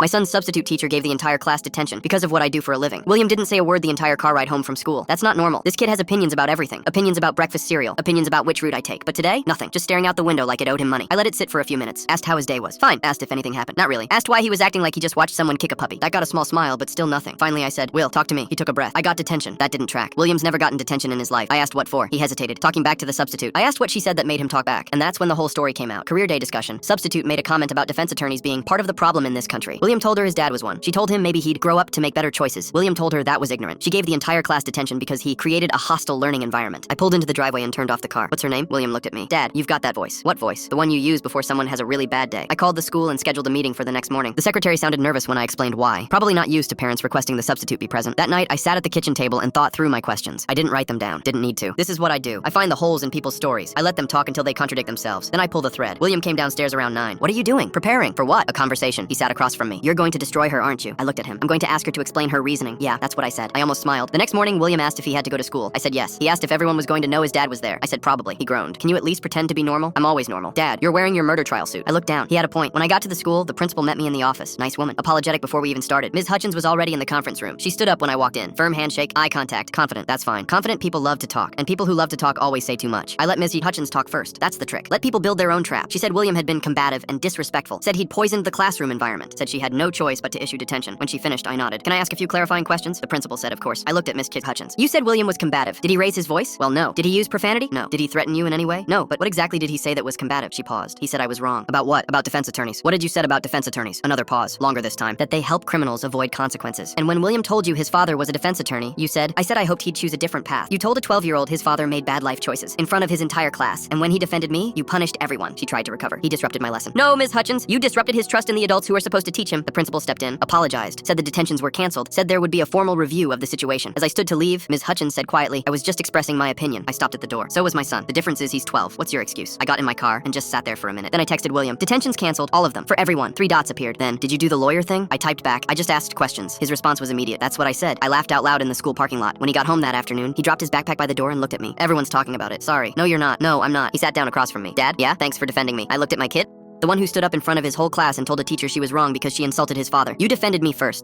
My son's substitute teacher gave the entire class detention because of what I do for a living. William didn't say a word the entire car ride home from school. That's not normal. This kid has opinions about everything. Opinions about breakfast cereal. Opinions about which route I take. But today, nothing. Just staring out the window like it owed him money. I let it sit for a few minutes. Asked how his day was. Fine. Asked if anything happened. Not really. Asked why he was acting like he just watched someone kick a puppy. That got a small smile, but still nothing. Finally, I said, Will, talk to me. He took a breath. I got detention. That didn't track. William's never gotten detention in his life. I asked what for. He hesitated. Talking back to the substitute. I asked what she said that made him talk back. And that's when the whole story came out. Career day discussion. Substitute made a comment about defense attorneys being part of the problem in this country. William told her his dad was one. She told him maybe he'd grow up to make better choices. William told her that was ignorant. She gave the entire class detention because he created a hostile learning environment. I pulled into the driveway and turned off the car. What's her name? William looked at me. Dad, you've got that voice. What voice? The one you use before someone has a really bad day. I called the school and scheduled a meeting for the next morning. The secretary sounded nervous when I explained why. Probably not used to parents requesting the substitute be present. That night, I sat at the kitchen table and thought through my questions. I didn't write them down. Didn't need to. This is what I do. I find the holes in people's stories. I let them talk until they contradict themselves. Then I pull the thread. William came downstairs around 9. What are you doing? Preparing. For what? A conversation. He sat across from me. You're going to destroy her, aren't you? I looked at him. I'm going to ask her to explain her reasoning. Yeah, that's what I said. I almost smiled. The next morning, William asked if he had to go to school. I said yes. He asked if everyone was going to know his dad was there. I said probably. He groaned. Can you at least pretend to be normal? I'm always normal. Dad, you're wearing your murder trial suit. I looked down. He had a point. When I got to the school, the principal met me in the office. Nice woman. Apologetic before we even started. Ms. Hutchins was already in the conference room. She stood up when I walked in. Firm handshake, eye contact, confident. That's fine. Confident people love to talk, and people who love to talk always say too much. I let Ms. Hutchins talk first. That's the trick. Let people build their own trap. She said William had been combative and disrespectful. Said he'd poisoned the classroom environment. Said she had no choice but to issue detention. When she finished, I nodded. Can I ask a few clarifying questions? The principal said, of course. I looked at Ms. Hutchins. You said William was combative. Did he raise his voice? Well, no. Did he use profanity? No. Did he threaten you in any way? No. But what exactly did he say that was combative? She paused. He said I was wrong. About what? About defense attorneys. What did you said about defense attorneys? Another pause. Longer this time. That they help criminals avoid consequences. And when William told you his father was a defense attorney, you said, I said I hoped he'd choose a different path. You told a 12-year-old his father made bad life choices in front of his entire class. And when he defended me, you punished everyone. She tried to recover. He disrupted my lesson. No, Ms. Hutchins, you disrupted his trust in the adults who are supposed to teach him. The principal stepped in, apologized, said the detentions were canceled, said there would be a formal review of the situation. As I stood to leave, Ms. Hutchins said quietly, I was just expressing my opinion. I stopped at the door. So was my son. The difference is he's 12. What's your excuse? I got in my car and just sat there for a minute. Then I texted William. Detentions canceled, all of them, for everyone. 3 dots appeared. Then, did you do the lawyer thing? I typed back. I just asked questions. His response was immediate. That's what I said. I laughed out loud in the school parking lot. When he got home that afternoon, he dropped his backpack by the door and looked at me. Everyone's talking about it. Sorry. No, you're not. No, I'm not. He sat down across from me. Dad? Yeah? Thanks for defending me. I looked at my kid. The one who stood up in front of his whole class and told a teacher she was wrong because she insulted his father. You defended me first.